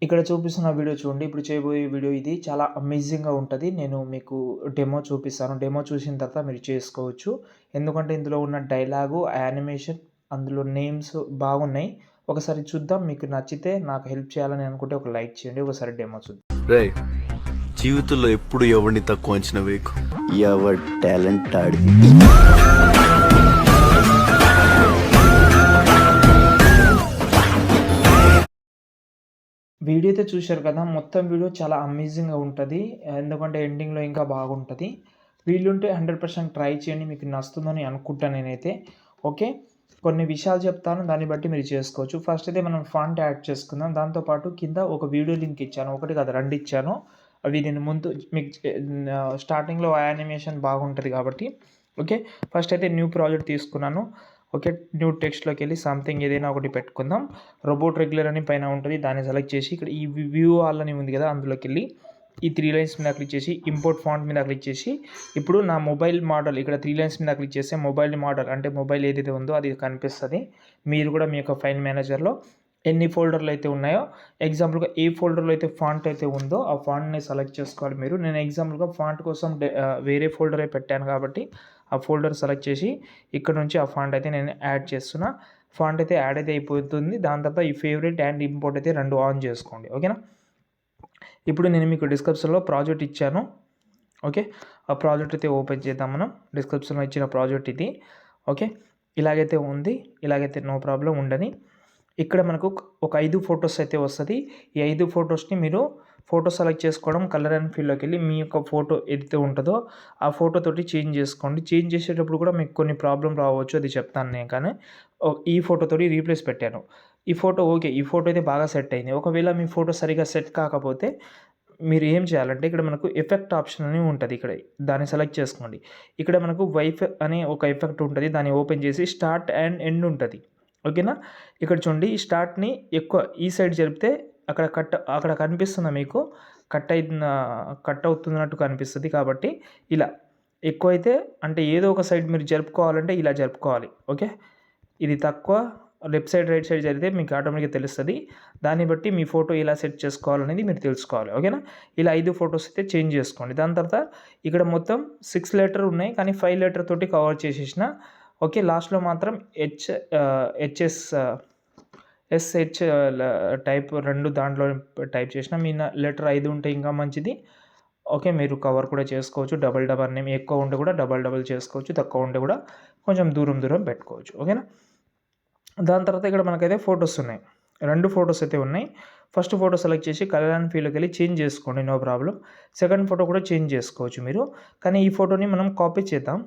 ఇక్కడ చూపిస్తున్న వీడియో చూడండి. ఇప్పుడు చేయబోయే వీడియో ఇది చాలా అమేజింగ్‌గా ఉంటది. నేను మీకు డెమో చూపిస్తాను. డెమో చూసిన తర్వాత మీరు చేసుకోవచ్చు. ఎందుకంటే ఇందులో ఉన్న డైలాగు, యానిమేషన్, అందులో నేమ్స్ బాగున్నాయి. ఒకసారి చూద్దాం. మీకు నచ్చితే నాకు హెల్ప్ చేయాలని అనుకుంటే ఒక లైక్ చేయండి. ఒకసారి డెమో చూద్దాం. రేయ్, జీవితంలో ఎప్పుడు ఎవరిని తక్కువ అంచనా వేయకు. ఎవరి టాలెంట్ ఆడిది. వీడియో అయితే చూశారు కదా! మొత్తం వీడియో చాలా అమేజింగ్‌గా ఉంటది. ఎందుకంటే ఎండింగ్‌లో ఇంకా బాగుంటది. వీలుంటే 100% ట్రై చేయండి. మీకు నచ్చుతుందని అనుకుంటా నేనైతే. ఓకే. కొన్ని విషయాలు చెప్తాను. దాన్ని బట్టి మీరు చేసుకోవచ్చు. ఫస్ట్ అయితే మనం ఫాంట్ యాడ్ చేసుకుందాం. దాంతో పాటు కింద ఒక వీడియో లింక్ ఇచ్చాను. ఒకటి కాదు 2 ఇచ్చాను. అవి నేను ముందు మీకు స్టార్టింగ్‌లో యానిమేషన్ బాగుంటది కాబట్టి ఓకే. ఫస్ట్ అయితే న్యూ ప్రాజెక్ట్ తీసుకున్నాను. ఓకే. న్యూ టెక్స్ట్‌లోకి వెళ్ళి సంథింగ్ ఏదైనా ఒకటి పెట్టుకుందాం. రోబోట్ రెగ్యులర్ అని పైన ఉంటుంది. దాన్ని సెలెక్ట్ చేసి ఇక్కడ ఈ వ్యూ ఆల్ అని ఉంది కదా! అందులోకెళ్ళి ఈ 3 లైన్స్ మీద క్లిక్ చేసి ఇంపోర్ట్ ఫాంట్ మీద క్లిక్ చేసి ఇప్పుడు నా మొబైల్ మోడల్ ఇక్కడ 3 లైన్స్ మీద క్లిక్ చేస్తే మొబైల్ మోడల్ అంటే మొబైల్ ఏదైతే ఉందో అది కనిపిస్తది. మీరు కూడా మీ యొక్క ఫైల్ మేనేజర్‌లో ఎన్ని ఫోల్డర్లు అయితే ఉన్నాయో ఎగ్జాంపుల్‌గా ఏ ఫోల్డర్‌లో అయితే ఫాంట్ అయితే ఉందో ఆ ఫాంట్‌ని సెలెక్ట్ చేసుకోవాలి మీరు. నేను ఎగ్జాంపుల్‌గా ఫాంట్ కోసం వేరే ఫోల్డరే పెట్టాను కాబట్టి ఆ ఫోల్డర్ సెలెక్ట్ చేసి ఇక్కడ నుంచి ఆ ఫాంట్ అయితే నేను యాడ్ చేస్తున్నా. ఫాంట్ అయితే యాడ్ అయితే అయిపోతుంది. దాని తర్వాత ఈ ఫేవరెట్ అండ్ ఇంపోర్ట్ అయితే 2 ఆన్ చేసుకోండి. ఓకేనా. ఇప్పుడు నేను మీకు డిస్క్రిప్షన్‌లో ప్రాజెక్ట్ ఇచ్చాను. ఓకే. ఆ ప్రాజెక్ట్ అయితే ఓపెన్ చేద్దాం మనం. డిస్క్రిప్షన్‌లో ఇచ్చిన ప్రాజెక్ట్ ఇది. ఓకే. ఇలాగైతే ఉంది. ఇలాగైతే నో ప్రాబ్లమ్ ఉండని. ఇక్కడ మనకు ఒక 5 ఫోటోస్ అయితే వస్తది. ఈ 5 ఫోటోస్‌ని మీరు ఫోటో సెలెక్ట్ చేసుకోవడం కలర్ అండ్ ఫీల్డ్‌లోకి వెళ్ళి మీ యొక్క ఫోటో ఏదైతే ఉంటుందో ఆ ఫోటో తోటి చేంజ్ చేసుకోండి. చేంజ్ చేసేటప్పుడు కూడా మీకు కొన్ని ప్రాబ్లమ్ రావచ్చు. అది చెప్తాను నేను. కానీ ఈ ఫోటో తోటి రీప్లేస్ పెట్టాను. ఈ ఫోటో ఓకే. ఈ ఫోటో అయితే బాగా సెట్ అయింది. ఒకవేళ మీ ఫోటో సరిగ్గా సెట్ కాకపోతే మీరు ఏం చేయాలంటే ఇక్కడ మనకు ఎఫెక్ట్ ఆప్షన్ అని ఉంటది ఇక్కడ. దాన్ని సెలెక్ట్ చేసుకోండి. ఇక్కడ మనకు వైఫ్ అనే ఒక ఎఫెక్ట్ ఉంటది. దాన్ని ఓపెన్ చేసి స్టార్ట్ అండ్ ఎండ్ ఉంటది. ఓకేనా. ఇక్కడ చూడండి ఈ స్టార్ట్‌ని ఎక్కువ ఈ సైడ్ జరిపితే అక్కడ కనిపిస్తుందా మీకు? కట్ అవుతున్నట్టు కనిపిస్తది. కాబట్టి ఇలా ఎక్కువైతే అంటే ఏదో ఒక సైడ్ మీరు జరుపుకోవాలంటే ఇలా జరుపుకోవాలి. ఓకే. ఇది తక్కువ లెఫ్ట్ సైడ్, రైట్ సైడ్ జరిగితే మీకు ఆటోమేటిక్‌గా తెలుస్తది. దాన్ని బట్టి మీ ఫోటో ఎలా సెట్ చేసుకోవాలనేది మీరు తెలుసుకోవాలి. ఓకేనా. ఇలా 5 ఫోటోస్ అయితే చేంజ్ చేసుకోండి. దాని తర్వాత ఇక్కడ మొత్తం 6 లెటర్ ఉన్నాయి. కానీ 5 లెటర్ తోటి కవర్ చేసేసిన. ఓకే. లాస్ట్‌లో మాత్రం ఎస్‌హెచ్ టైప్ 2 దాంట్లో టైప్ చేసిన. మీ లెటర్ 5 ఉంటే ఇంకా మంచిది. ఓకే. మీరు కవర్ కూడా చేసుకోవచ్చు. డబల్ నేమ్ ఎక్కువ ఉంటే కూడా డబల్ చేసుకోవచ్చు. తక్కువ ఉంటే కూడా కొంచెం దూరం పెట్టుకోవచ్చు. ఓకేనా. దాని తర్వాత ఇక్కడ మనకైతే ఫోటోస్ ఉన్నాయి. 2 ఫోటోస్ అయితే ఉన్నాయి. ఫస్ట్ ఫోటో సెలెక్ట్ చేసి కలర్ అండ్ ఫీల్డ్‌లోకి వెళ్ళి చేంజ్ చేసుకోండి. No problem. సెకండ్ ఫోటో కూడా చేంజ్ చేసుకోవచ్చు మీరు. కానీ ఈ ఫోటోని మనం కాపీ చేద్దాం.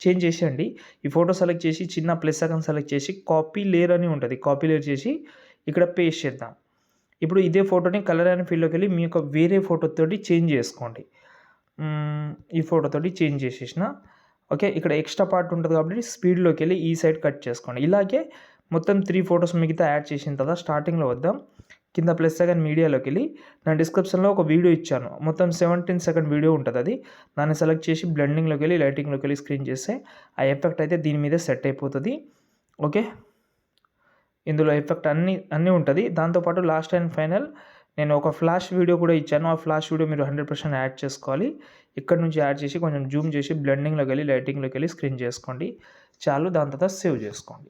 చేంజ్ చేసేయండి. ఈ ఫోటో సెలెక్ట్ చేసి చిన్న ప్లస్ ఐకాన్ సెలెక్ట్ చేసి కాపీ లేయర్ అని ఉంటుంది. కాపీ లేయర్ చేసి ఇక్కడ పేస్ట్ చేద్దాం. ఇప్పుడు ఇదే ఫోటోని కలర్ అండ్ ఫీల్డ్‌లోకి వెళ్ళి మీ యొక్క వేరే ఫోటోతోటి చేంజ్ చేసుకోండి. ఈ ఫోటోతోటి చేంజ్ చేసేసిన. ఓకే. ఇక్కడ ఎక్స్ట్రా పార్ట్ ఉంటుంది కాబట్టి స్పీడ్‌లోకి వెళ్ళి ఈ సైడ్ కట్ చేసుకోండి. ఇలాగే మొత్తం 3 ఫోటోస్ మిగతా యాడ్ చేసిన తర్వాత స్టార్టింగ్‌లో వద్దాం. కింద ప్లస్ ఐకాన్ మీడియాలోకి వెళ్ళి నా డిస్క్రిప్షన్‌లో ఒక వీడియో ఇచ్చాను. మొత్తం 17 సెకండ్ వీడియో ఉంటదది. దాన్ని సెలెక్ట్ చేసి బ్లెండింగ్‌లోకి వెళ్ళి లైటింగ్‌లోకి వెళ్ళి స్క్రీన్ చేస్తే ఆ ఎఫెక్ట్ అయితే దీని మీద సెట్ అయిపోతది. ఓకే. ఇందులో ఎఫెక్ట్ అన్నీ ఉంటది. దాంతోపాటు లాస్ట్ అండ్ ఫైనల్ నేను ఒక ఫ్లాష్ వీడియో కూడా ఇచ్చాను. ఆ ఫ్లాష్ వీడియో మీరు 100% యాడ్ చేసుకోవాలి. ఇక్కడ నుంచి యాడ్ చేసి కొంచెం జూమ్ చేసి బ్లెండింగ్‌లోకి వెళ్ళి లైటింగ్‌లోకి వెళ్ళి స్క్రీన్ చేసుకోండి. చాలు. దాని తర్వాత సేవ్ చేసుకోండి.